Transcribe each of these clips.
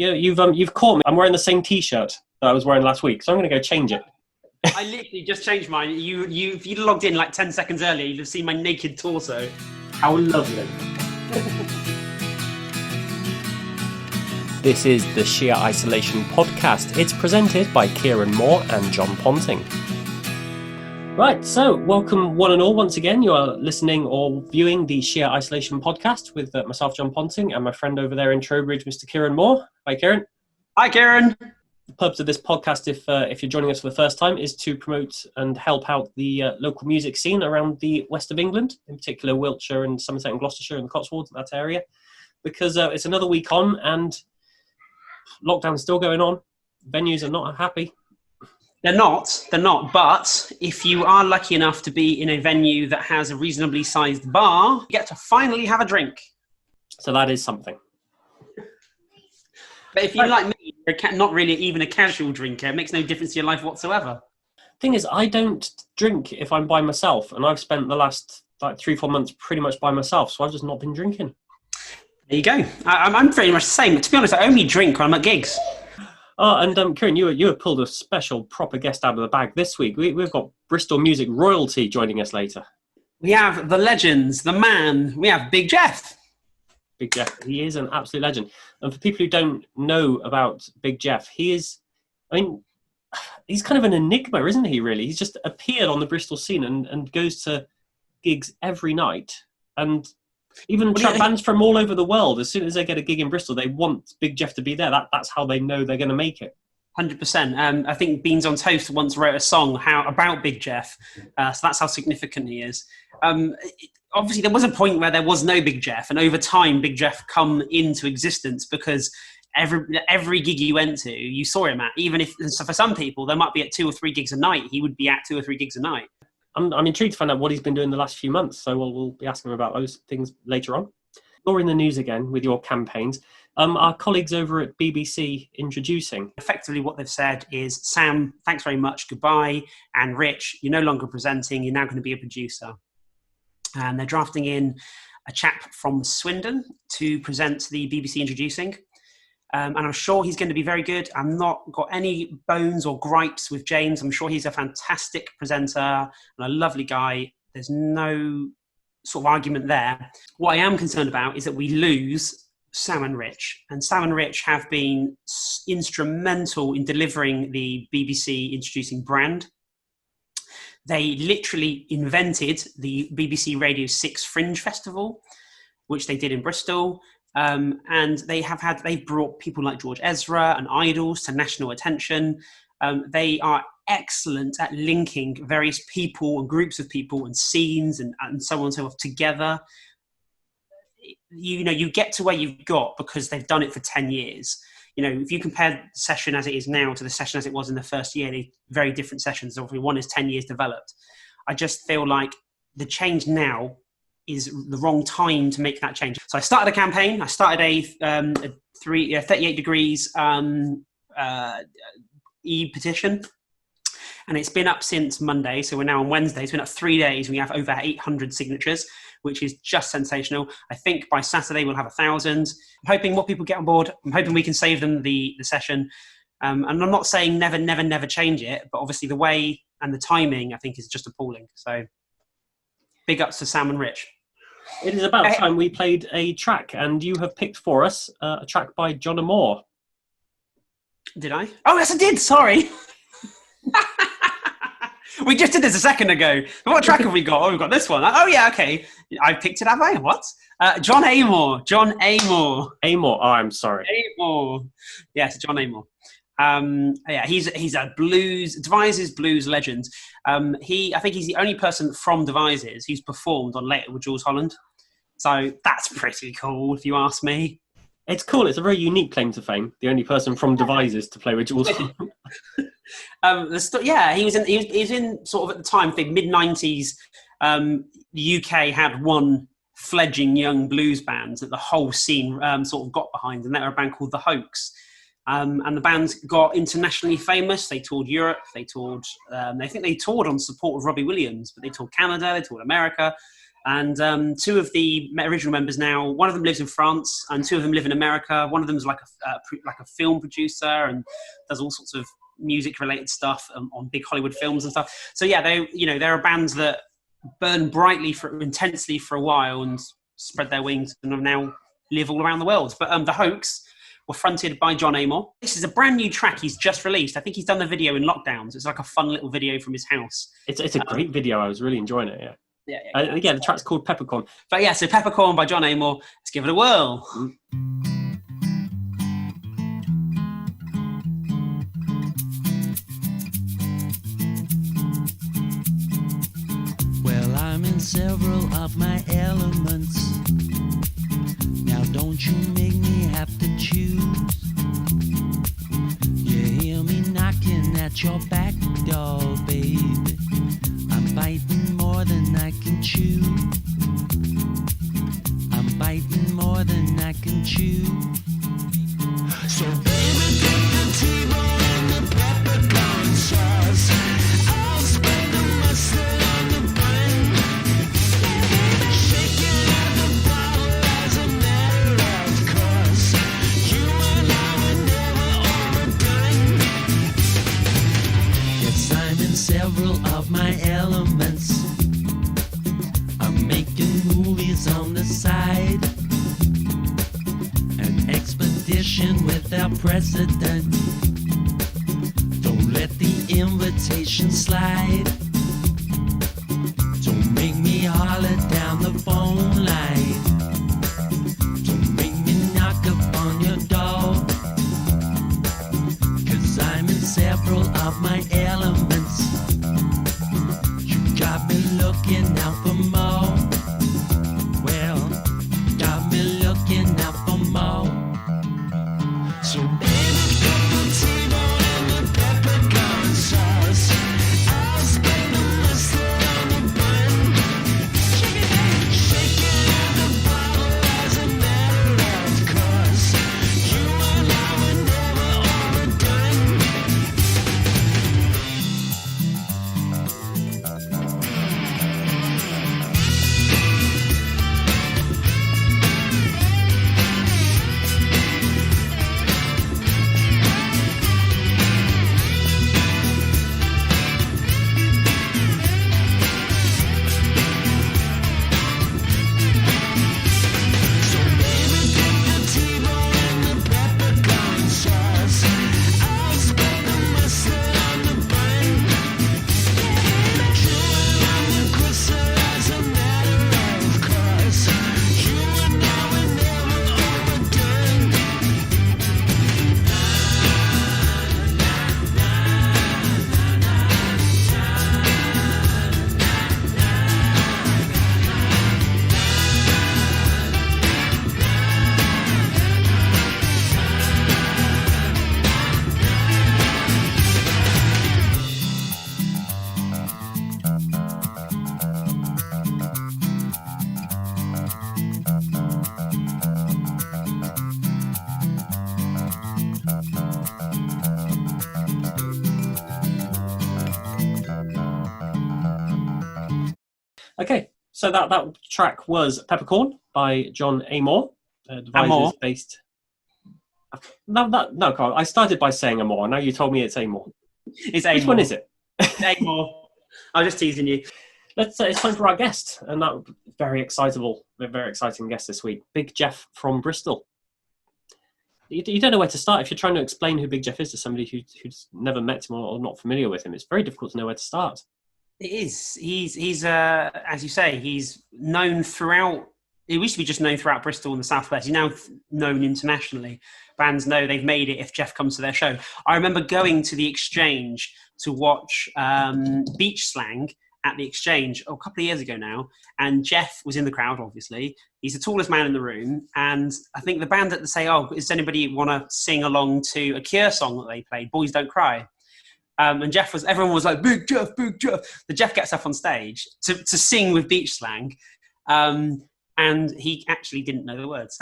you've caught me. I'm wearing the same T-shirt that I was wearing last week, so I'm going to go change it. I literally just changed mine. If you'd logged in like 10 seconds earlier, you'd have seen my naked torso. How lovely. This is the Sheer Isolation podcast. It's presented by Kieran Moore and Jon Ponting. Right, so welcome one and all once again. You are listening or viewing the Sheer Isolation podcast with myself, Jon Ponting, and my friend over there in Trowbridge, Mr. Kieran Moore. Hi, Kieran. Hi, Kieran. The purpose of this podcast, if you're joining us for the first time, is to promote and help out the local music scene around the west of England, in particular Wiltshire and Somerset and Gloucestershire and the Cotswolds, that area, because it's another week on and lockdown's still going on. Venues are not happy. They're not, but if you are lucky enough to be in a venue that has a reasonably sized bar, you get to finally have a drink. So that is something. But if you're like me, you're not really even a casual drinker, it makes no difference to your life whatsoever. Thing is, I don't drink if I'm by myself, and I've spent the last 3-4 months pretty much by myself, so I've just not been drinking. There you go. I'm pretty much the same. To be honest, I only drink when I'm at gigs. Oh, and Kieran, you have pulled a special proper guest out of the bag this week. We've got Bristol music royalty joining us later. We have the legends, the man. We have Big Jeff. Big Jeff, he is an absolute legend. And for people who don't know about Big Jeff, he's kind of an enigma, isn't he, really? He's just appeared on the Bristol scene and goes to gigs every night. And even bands from all over the world, as soon as they get a gig in Bristol, they want Big Jeff to be there. That's how they know they're going to make it. 100%. I think Beans on Toast once wrote a song about Big Jeff, so that's how significant he is. Obviously, there was a point where there was no Big Jeff, and over time, Big Jeff come into existence because every gig you went to, you saw him at. Even if, so for some people, there might be at 2 or 3 gigs a night. He would be at 2 or 3 gigs a night. I'm intrigued to find out what he's been doing the last few months, so we'll be asking him about those things later on. You're in the news again with your campaigns. Our colleagues over at BBC introducing. Effectively what they've said is, Sam, thanks very much, goodbye, and Rich, you're no longer presenting, you're now going to be a producer. And they're drafting in a chap from Swindon to present the BBC introducing. And I'm sure he's going to be very good. I've not got any bones or gripes with James. I'm sure he's a fantastic presenter and a lovely guy. There's no sort of argument there. What I am concerned about is that we lose Sam and Rich. And Sam and Rich have been instrumental in delivering the BBC introducing brand. They literally invented the BBC Radio 6 Fringe Festival, which they did in Bristol. And they've brought people like George Ezra and Idols to national attention. They are excellent at linking various people and groups of people and scenes and so on and so forth together. You get to where you've got because they've done it for 10 years. If you compare the session as it is now to the session as it was in the first year, they're very different sessions. Obviously, one is 10 years developed. I just feel like the change now is the wrong time to make that change. So I started a campaign. I started a 38 degrees e-petition, and it's been up since Monday. So we're now on Wednesday. It's been up 3 days. We have over 800 signatures, which is just sensational. I think by Saturday we'll have 1,000. I'm hoping more people get on board. I'm hoping we can save them the session. And I'm not saying never change it, but obviously the way and the timing, I think, is just appalling. So big ups to Sam and Rich. It is about time we played a track, and you have picked for us a track by Jon Amor. Did I? Oh, yes, I did. Sorry. We just did this a second ago. What track have we got? Oh, we've got this one. Oh, yeah, okay. I picked it, have I? What? Jon Amor. Jon Amor. Amor. Oh, I'm sorry. Amor. Yes, Jon Amor. He's a Devizes blues legend. I think he's the only person from Devizes who's performed on Later with Jules Holland. So that's pretty cool, if you ask me. It's cool. It's a very unique claim to fame. The only person from Devizes to play with Jules Holland. He was in sort of at the time, I think mid-90s. The UK had one fledgling young blues band that the whole scene sort of got behind, and they were a band called the Hoax. And the band got internationally famous. They toured Europe. They toured. I think they toured on support of Robbie Williams, but they toured Canada. They toured America. And two of the original members now, one of them lives in France and two of them live in America. One of them is like a film producer and does all sorts of music-related stuff on big Hollywood films and stuff. So yeah, there are bands that burn intensely for a while and spread their wings and now live all around the world. But the Hoax were fronted by Jon Amor. This is a brand new track he's just released. I think he's done the video in lockdowns. It's like a fun little video from his house. It's a great video. I was really enjoying it. Yeah. Yeah. The track's called Peppercorn. But yeah, so Peppercorn by Jon Amor. Let's give it a whirl. Well, I'm in several of my elements. Now don't you make me have to choose. You hear me knocking at your back door, baby. I'm biting more than I can chew. I'm biting more than I can chew. So baby, get the T-bone and the peppercorn sauce. I'll spread the mustard on the bun. Shake it out the bottle as a matter of course. You and I were never overdone. Yes, I'm in several of my elements. I'm making movies on the side. An expedition without precedent. Don't let the invitation slide. Don't make me holler down the phone line. Don't make me knock up on your door. 'Cause I'm in several of my elements. You got me looking out for more. Well, got me looking out for more. So baby, put the T-bone and the peppercorn sauce. I'll spread the mustard on the bun. Shake it out the bottle as a matter of course. You and I were never overdone. So baby, get the T-bone and the peppercorn sauce. I'll spread the mustard on the bun. You and I were closer as a matter of course. You and I were never overdone. Okay, so that track was Peppercorn by Jon Amor. Amor? Based. No, Carl. I started by saying Amor. Now you told me it's Amor. It's Amor. Which one is it? Amor. I'm just teasing you. It's time for our guest, and that very exciting guest this week, Big Jeff from Bristol. You don't know where to start if you're trying to explain who Big Jeff is to somebody who's never met him or not familiar with him. It's very difficult to know where to start. It is. He's as you say, he's known throughout. He used to be just known throughout Bristol and the Southwest. He's now known internationally. Bands know they've made it if Jeff comes to their show. I remember going to the Exchange to watch Beach Slang at the Exchange a couple of years ago now, and Jeff was in the crowd, obviously. He's the tallest man in the room, and I think the band that say, oh, does anybody want to sing along to a Cure song that they played, Boys Don't Cry? And everyone was like, Big Jeff, Big Jeff. The Jeff gets up on stage to sing with Beach Slang, and he actually didn't know the words.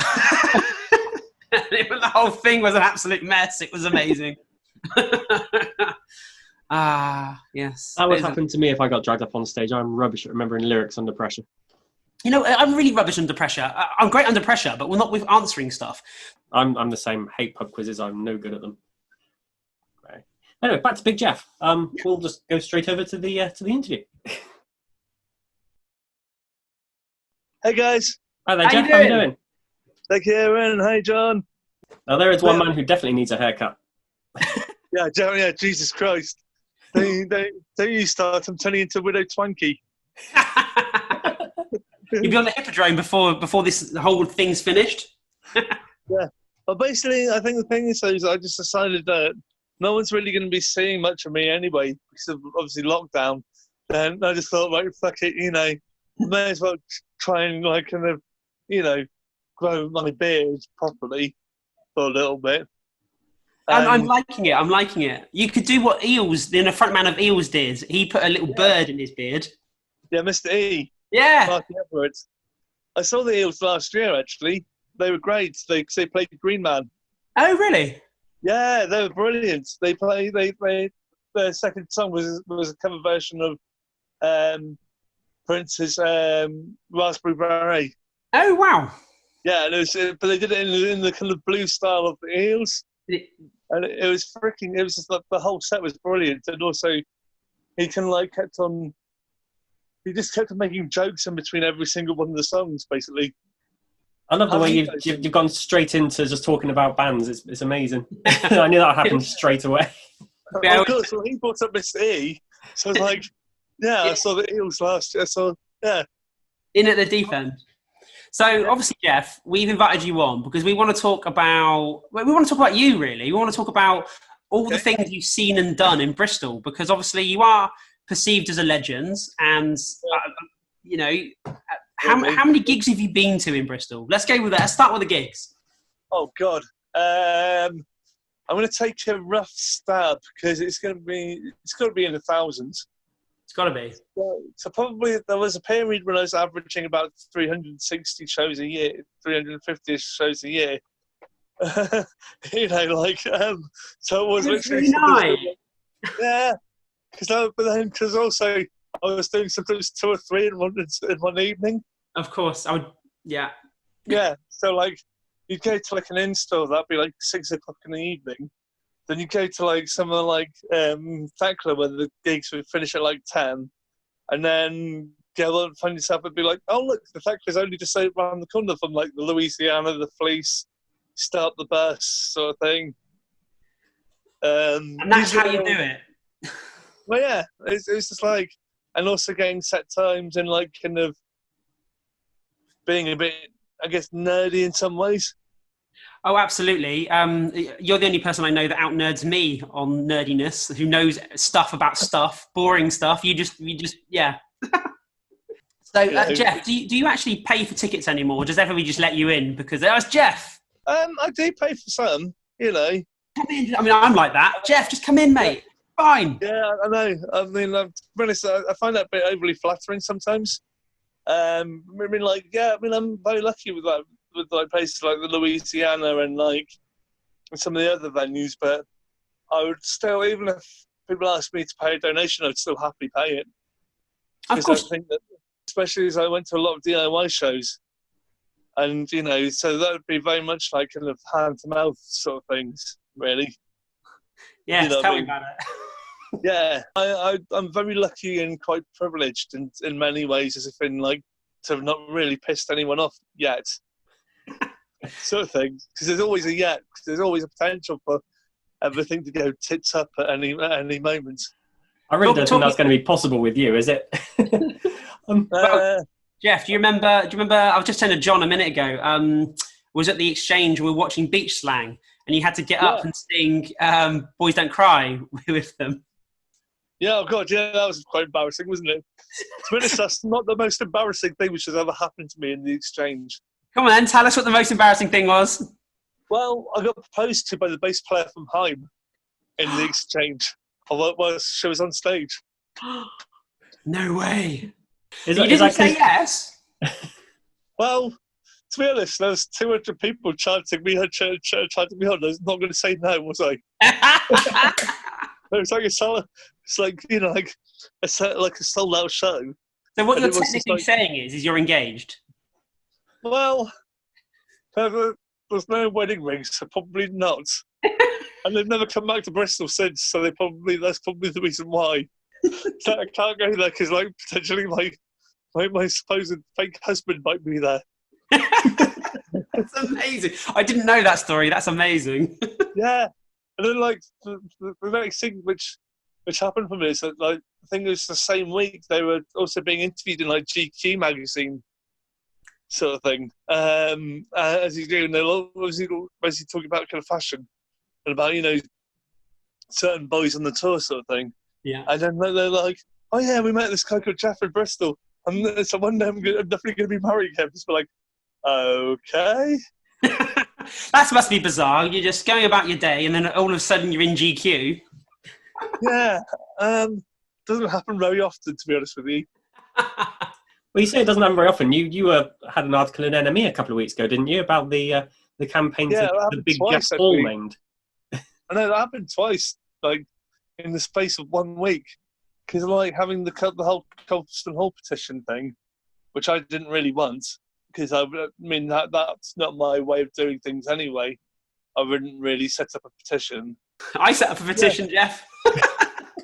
The whole thing was an absolute mess. It was amazing. Yes. That would happen to me if I got dragged up on stage. I'm rubbish at remembering lyrics under pressure. You know, I'm really rubbish under pressure. I'm great under pressure, but we're not with answering stuff. I'm the same. Hate pub quizzes. I'm no good at them. Right. Anyway, back to Big Jeff. We'll just go straight over to the interview. Hey guys. Hi there, Jeff. How are you doing? Hey Kieran. Hey John. Now there is one man who definitely needs a haircut. Yeah, Jesus Christ. Don't you start. I'm turning into Widow Twanky. You'll be on the hippodrome before this whole thing's finished. Yeah. Well, basically, I think the thing is I just decided that no one's really going to be seeing much of me anyway because of obviously lockdown. Then I just thought, like, fuck it, may as well try and grow my beard properly for a little bit. I'm liking it. I'm liking it. You could do what the front man of Eels did. He put a little bird in his beard. Yeah, Mr. E. Yeah. Marky Everett. I saw the Eels last year, actually. They were great. They played Green Man. Oh, really? Yeah, they were brilliant. They their second song was a cover version of Prince's Raspberry Beret. Oh, wow. Yeah, and but they did it in the kind of blues style of the Eels. And it was freaking, it was just like the whole set was brilliant. And also, he just kept on making jokes in between every single one of the songs, basically. I love the way you've gone straight into just talking about bands. It's amazing. I knew that would happen straight away. Of course, well, he brought up Mr. E. So I was like, yeah, I saw the Eels last year. So, yeah. In at the deep end. So obviously, Jeff, we've invited you on because we want to talk about you, really. We want to talk about all the things you've seen and done in Bristol, because obviously you are perceived as a legend, and how many gigs have you been to in Bristol? Let's go with that. Let's start with the gigs. Oh God, I'm going to take a rough stab because it's got to be in the thousands. It's got to be. So probably there was a period when I was averaging about 360 shows a year, 350 shoose a year. So it was literally nice. Yeah, because also I was doing sometimes 2 or 3 in one evening. Of course, I would. Yeah. Yeah, so you'd go to an install, that'd be 6 o'clock in the evening. Then you go to somewhere Thakla where the gigs would finish at 10, and then go and find yourself and be like, oh look, the Thakla's only just around the corner from the Louisiana, the Fleece, Start the Bus sort of thing. And that's how you do it. Well, yeah, it's just and also getting set times and kind of being a bit, I guess, nerdy in some ways. Oh, absolutely. You're the only person I know that out-nerds me on nerdiness, who knows stuff about stuff, boring stuff. You just, yeah. So, Jeff, do you actually pay for tickets anymore? Or does everybody just let you in? Because that was Jeff. I do pay for some, Come in. I mean, I'm like that. Jeff, just come in, mate. Fine. Yeah, I know. I mean, to be honest, I find that a bit overly flattering sometimes. I'm very lucky with that. With places like the Louisiana and some of the other venues, but I would still, even if people asked me to pay a donation, I'd still happily pay it. Of course. I think that, especially as I went to a lot of DIY shows, and so that would be very much kind of hand to mouth sort of things, really. Yeah, tell me about it. Yeah, I'm very lucky and quite privileged in many ways, as if in to have not really pissed anyone off yet. Sort of thing, because there's always a potential for everything to go tits up at any moment. I really don't think that's going to be possible with you, is it? Jeff, do you remember? I was just saying to John a minute ago. Was at the Exchange. We were watching Beach Slang, and you had to get up and sing "Boys Don't Cry" with them. Yeah, oh God, yeah, that was quite embarrassing, wasn't it? To be honest, that's not the most embarrassing thing which has ever happened to me in the Exchange. Come on then, tell us what the most embarrassing thing was. Well, I got proposed to by the bass player from Haim in the Exchange. While she was on stage. No way. You didn't say yes? Well, to be honest, there was 200 people chanting me on. I was not going to say no, was I? It was a sold out show. So what And you're it was just technically like- saying is you're engaged. Well, there's no wedding rings, so probably not. And they've never come back to Bristol since, so that's probably the reason why. So I can't go there because, like, potentially my supposed fake husband might be there. That's amazing. I didn't know that story. That's amazing. Yeah, and then like the next thing which happened for me is that, like, I think it was the same week they were also being interviewed in like GQ magazine, sort of thing. As he's doing, they'll obviously talking about kind of fashion and about, you know, certain boys on the tour, sort of thing. Yeah. And then they're like, "Oh yeah, we met this guy called Jeff in Bristol, and so one day I'm definitely going to be marrying him." Just be like, okay. That must be bizarre. You're just going about your day, and then all of a sudden you're in GQ. Yeah, doesn't happen very often, to be honest with you. Well, you say it doesn't happen very often. You had an article in Enemy a couple of weeks ago, didn't you, about the campaign Yeah, to that the happened big twice, Jeff Hall actually. named. I know that happened twice, like in the space of 1 week, because like having the whole Colston Hall petition thing, which I didn't really want, because I mean that's not my way of doing things anyway. I wouldn't really set up a petition. I set up a petition, Jeff.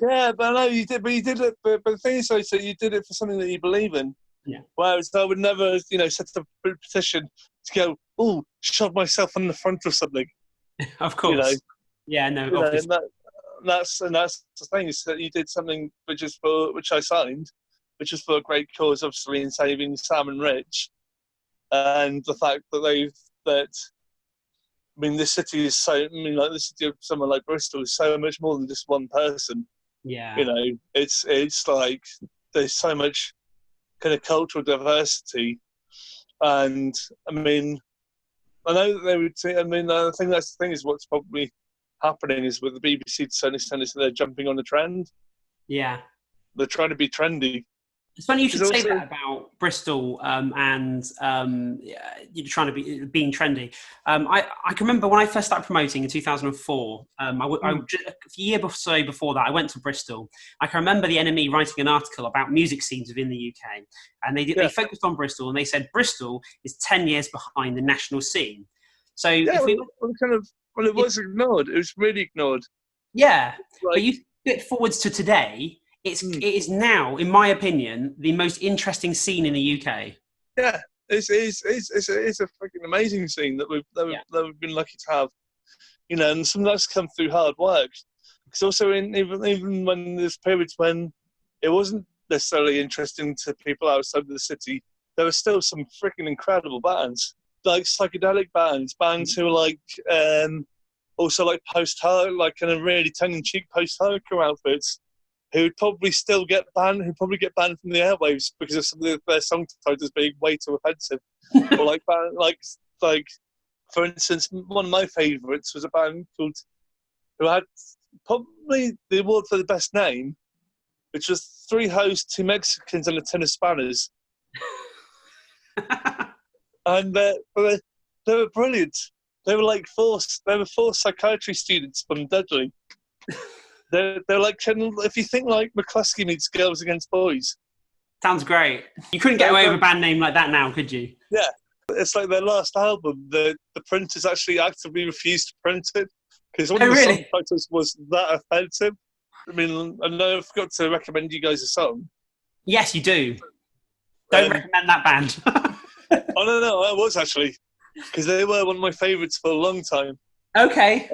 Yeah, but I know you did. But you did it. But the thing is, so you did it for something that you believe in. Yeah. Whereas I would never, you know, set up a petition to go, "Oh, shove myself on the front or something." Of course. You know, Yeah, no, you know, obviously. and that's the thing, is that you did something which I signed, which is for a great cause, obviously, in saving Sam and Rich, and the fact that I mean, this city is like the city of somewhere like Bristol is so much more than just one person. Yeah. You know, it's like there's so much kind of cultural diversity, and I mean, I know that they would say. I mean, I think that's the thing, is what's probably happening is with the BBC to some extent is they're jumping on the trend. Yeah. They're trying to be trendy. It's funny you should There's say also- that about Bristol and you're trying to be being trendy. I can remember when I first started promoting in 2004. A year or so before that, I went to Bristol. I can remember the Enemy writing an article about music scenes within the UK, and they focused on Bristol, and they said Bristol is 10 years behind the national scene. So Yeah, if we, it was ignored. It was really ignored. yeah, Like, but you flip forwards to today. It is now, in my opinion, the most interesting scene in the UK. yeah, it's a freaking amazing scene that we've been lucky to have. You know, and some of that's come through hard work. Because also, even when there's periods when it wasn't necessarily interesting to people outside of the city, there were still some freaking incredible bands, like psychedelic bands who were like also like post-hardcore, like kind of really tongue-in-cheek post-hardcore outfits, who'd probably still get banned, from the airwaves because of some of their song titles being way too offensive. Or like for instance, one of my favourites was a band who had probably the award for the best name, which was 3 hosts, 2 Mexicans, and a tin of spanners. And they were brilliant. They were like 4 psychiatry students from Dudley. They're like, if you think like McCluskey meets Girls Against Boys. Sounds great. You couldn't get away with a band name like that now, could you? Yeah, it's like their last album. The printers actually actively refused to print it because one of the song titles was that offensive. I mean, I know I forgot to recommend you guys a song. Yes, you do. Don't recommend that band. Oh no, I was actually, because they were one of my favourites for a long time. Okay.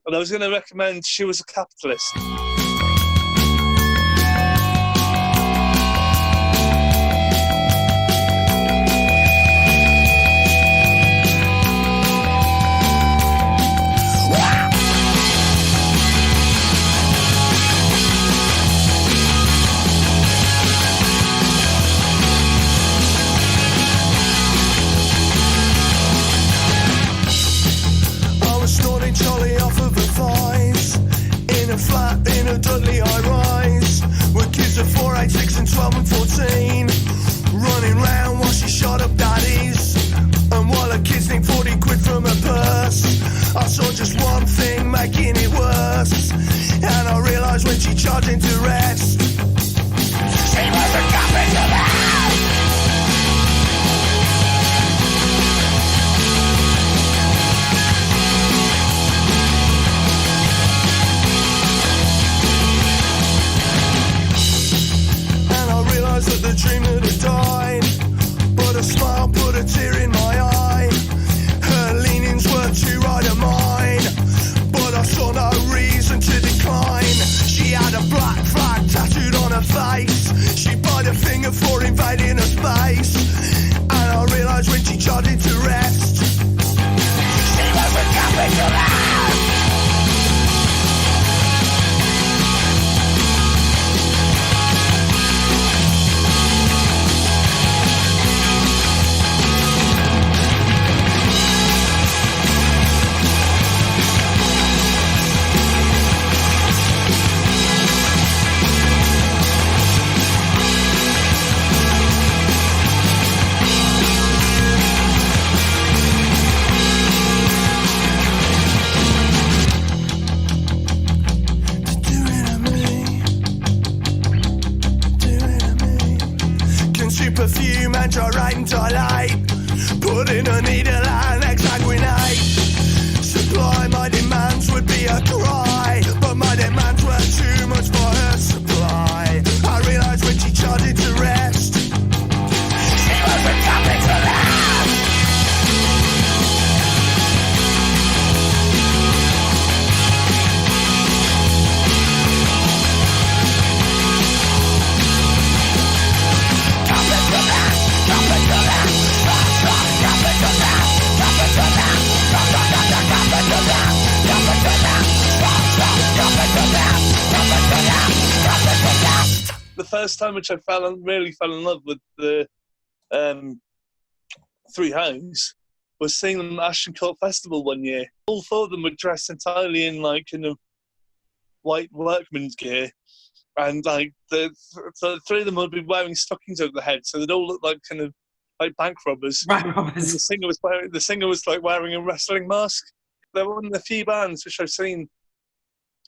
And I was going to recommend She Was a Capitalist. I was snorting Charlie off of her thighs in a flat in a Dudley high-rise with kids of 4, 8, 6 and 12 and 14 running round while she shot up daddies, and while her kids think 40 quid from her purse, I saw just one thing making it worse, and I realised when she charged into rest, she was a capitalist. first time which I really fell in love with the Three Hounds was seeing them at Ashton Court Festival one year. All four of them were dressed entirely in like kind of white workman's gear, and like the three of them would be wearing stockings over their head, so they'd all look like kind of like bank robbers. Bank And robbers. the singer was like wearing a wrestling mask. They're one of the few bands which I've seen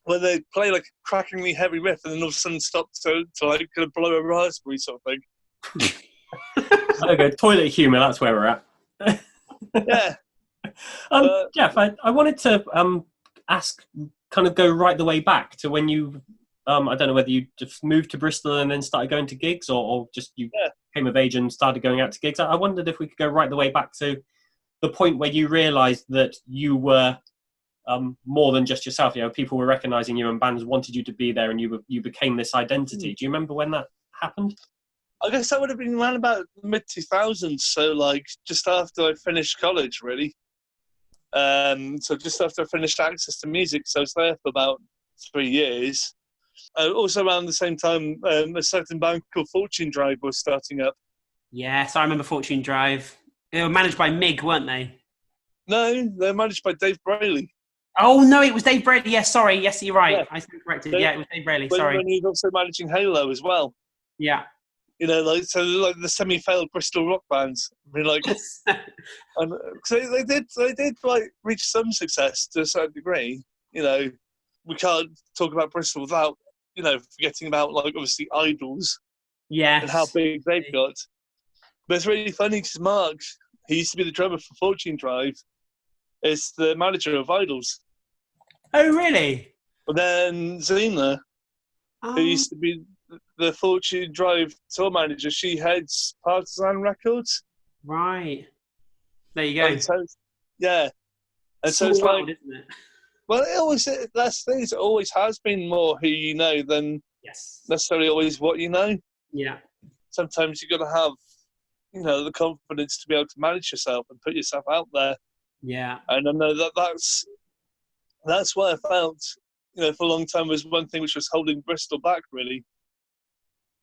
where they play like a crackingly heavy riff and then all of a sudden stop to like kind of blow a raspberry sort of thing. Okay, toilet humour, that's where we're at. Yeah. Jeff, I wanted to ask, kind of go right the way back to when you, I don't know whether you just moved to Bristol and then started going to gigs, or just you came of age and started going out to gigs. I wondered if we could go right the way back to the point where you realised that you were more than just yourself. You know, people were recognising you and bands wanted you to be there, and you became this identity. Do you remember when that happened? I guess that would have been around about the mid-2000s, so like just after I finished college, really. So just after I finished Access to Music, so I was there for about 3 years. Also around the same time, a certain band called Fortune Drive was starting up. Yes, I remember Fortune Drive. They were managed by Mig, weren't they? No, they're managed by Dave Brayley. Oh, no, it was Dave Brayley. Yes, sorry. Yes, you're right. Yeah. I stand corrected. Yeah, it was Dave Brayley. When Sorry. he was also managing Halo as well. Yeah. You know, like so, like the semi-failed Bristol rock bands. I mean, like, and so they did like reach some success to a certain degree. You know, we can't talk about Bristol without, you know, forgetting about like obviously Idols. Yes. And how big they've got. But it's really funny because Mark, he used to be the drummer for Fortune Drive, is the manager of Idols. Oh, really? But then Zena, who used to be the Fortune Drive tour manager, she heads Partisan Records. Right. There you go. And so, yeah. And so Small it's world, like, isn't it? well, that's the thing, it always has been more who you know than Yes. necessarily always what you know. Yeah. Sometimes you've got to have, you know, the confidence to be able to manage yourself and put yourself out there. Yeah. And I know that's what I felt, you know, for a long time was one thing which was holding Bristol back, really,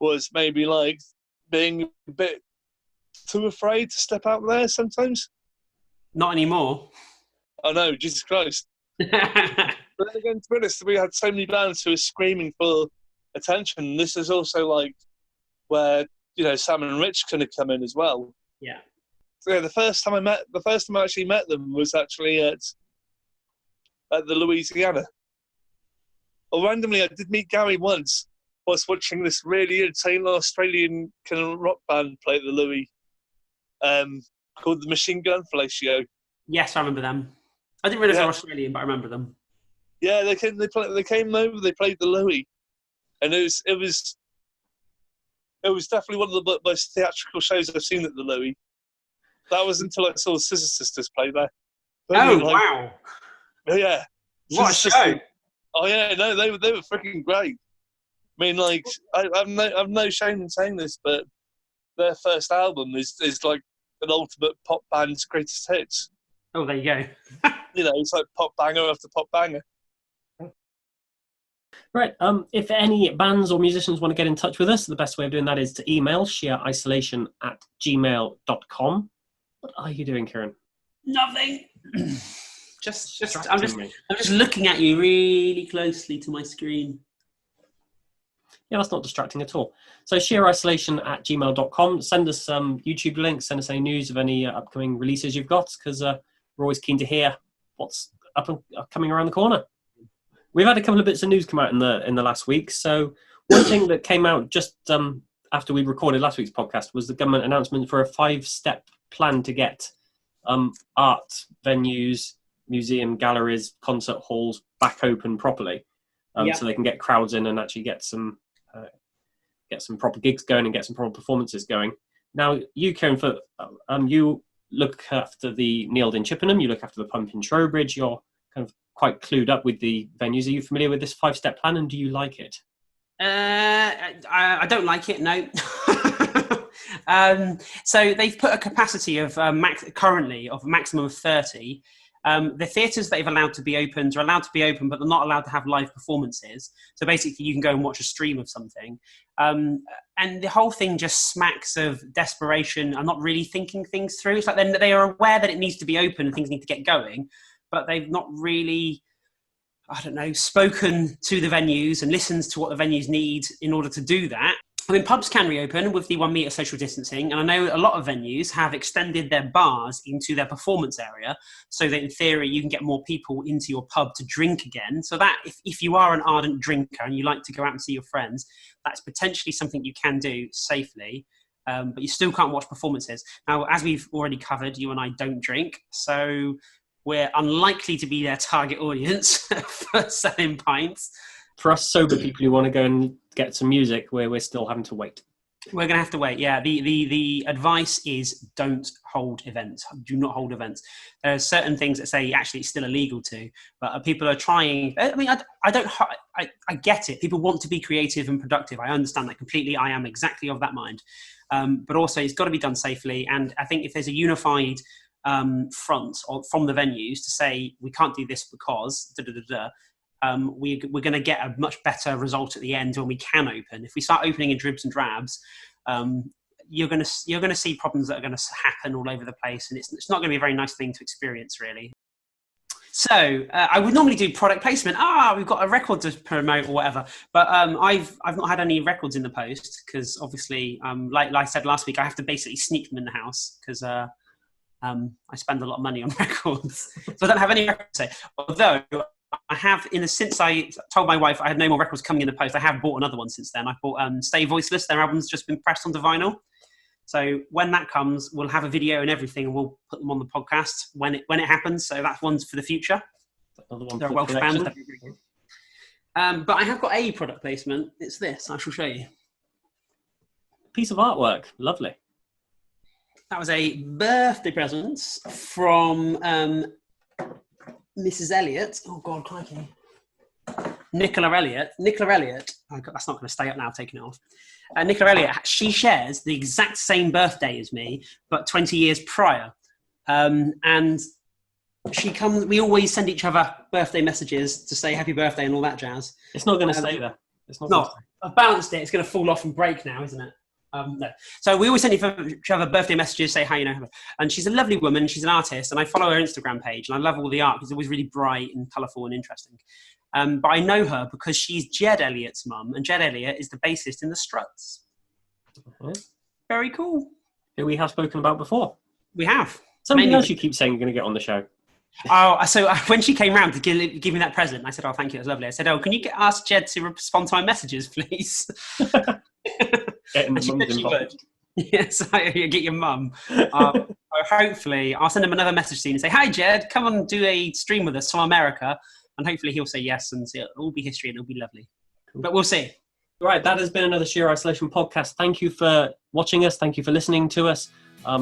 was maybe like being a bit too afraid to step out there sometimes. Not anymore. I know, Jesus Christ. But then again, to be honest, we had so many bands who were screaming for attention. This is also like where, you know, Sam and Rich kind of come in as well. Yeah. So, yeah, the first time I actually met them was actually at the Louisiana. Or randomly, I did meet Gary once. I was watching this really entertaining Australian kind of rock band play at the Louis, called the Machine Gun Fellatio. Yes, I remember them. I didn't realise they Yeah. were Australian, but I remember them. Yeah, they came over. They played the Louis, and it was definitely one of the most theatrical shows I've seen at the Louis. That was until I saw the Scissor Sisters play there. But Oh, like, wow. yeah. What a Scissor show. Sisters- Oh yeah, no, they were freaking great. I mean, like, I've no shame in saying this, but their first album is like an ultimate pop band's greatest hits. Oh, there you go. You know, it's like pop banger after pop banger. Right. If any bands or musicians want to get in touch with us, the best way of doing that is to email sheerisolation@gmail.com. What are you doing, Kieran? Nothing. just I'm Distracting me. just looking at you really closely to my screen. Yeah, that's not distracting at all. So sheerisolation@gmail.com. Send us some YouTube links. Send us any news of any upcoming releases you've got, because we're always keen to hear what's up and coming around the corner. We've had a couple of bits of news come out in the last week. So one thing that came out just after we recorded last week's podcast was the government announcement for a 5-step plan to get art venues, museum galleries, concert halls back open properly, so they can get crowds in and actually get some proper gigs going and get some proper performances going. Now, you, Kieran, you look after the Nield in Chippenham, you look after the Pump in Trowbridge. You're kind of quite clued up with the venues. Are you familiar with this 5-step plan, and do you like it? I don't like it, no. So they've put a capacity of currently of a maximum of 30. The theatres that they've allowed to be opened are allowed to be open, but they're not allowed to have live performances. So basically, you can go and watch a stream of something. And the whole thing just smacks of desperation and not really thinking things through. It's like they are aware that it needs to be open and things need to get going, but they've not really, I don't know, spoken to the venues and listened to what the venues need in order to do that. I mean, pubs can reopen with the 1 metre social distancing, and I know a lot of venues have extended their bars into their performance area so that in theory you can get more people into your pub to drink again. So that if you are an ardent drinker and you like to go out and see your friends, that's potentially something you can do safely, but you still can't watch performances. Now, as we've already covered, you and I don't drink, so we're unlikely to be their target audience for selling pints. For us sober people who want to go and get some music, we're still having to wait. We're going to have to wait. Yeah, the advice is don't hold events. Do not hold events. There are certain things that say actually it's still illegal to, but people are trying. I mean, I get it. People want to be creative and productive. I understand that completely. I am exactly of that mind. But also, it's got to be done safely. And I think if there's a unified front from the venues to say we can't do this because we're going to get a much better result at the end when we can open. If we start opening in dribs and drabs, you're going to see problems that are going to happen all over the place, and it's not going to be a very nice thing to experience, really. So I would normally do product placement. We've got a record to promote or whatever, but I've not had any records in the post because obviously, like I said last week, I have to basically sneak them in the house because I spend a lot of money on records, so I don't have any records to say. Although I have, since I told my wife I had no more records coming in the post, I have bought another one since then. I bought Stay Voiceless. Their album's just been pressed onto vinyl. So when that comes, we'll have a video and everything, and we'll put them on the podcast when it happens. So that's one's for the future. Another one. They're a Welsh band. But I have got a product placement. It's this. I shall show you. Piece of artwork. Lovely. That was a birthday present from Mrs. Elliott. Oh, God, crikey. Nicola Elliott. Oh, God, that's not going to stay up now, taking it off. Nicola Elliott, she shares the exact same birthday as me, but 20 years prior. And she comes, we always send each other birthday messages to say happy birthday and all that jazz. It's not going to stay there. It's not. I've balanced it. It's going to fall off and break now, isn't it? No. So we always send each other birthday messages, say hi, and she's a lovely woman. She's an artist, and I follow her Instagram page, and I love all the art because it's always really bright and colourful and interesting. But I know her because she's Jed Elliott's mum, and Jed Elliott is the bassist in the Struts. Mm-hmm. Very cool. Who we have spoken about before. We have. Somebody else you keep saying you're going to get on the show. So when she came round to give me that present, I said, "Oh, thank you, that's lovely." I said, "Oh, can you ask Jed to respond to my messages, please?" Getting the mums involved. Yes, you get your mum. Hopefully, I'll send him another message soon and say, "Hi, Jed, come and do a stream with us from America," and hopefully he'll say yes, and it'll all be history and it'll be lovely. Cool. But we'll see. Right, that has been another Sheer Isolation podcast. Thank you for watching us. Thank you for listening to us.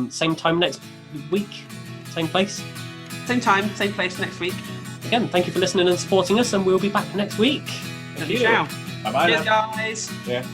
Same time next week, same place. Same time, same place next week. Again, thank you for listening and supporting us, and we'll be back next week. Thank you. Bye-bye. Cheers, guys. Yeah.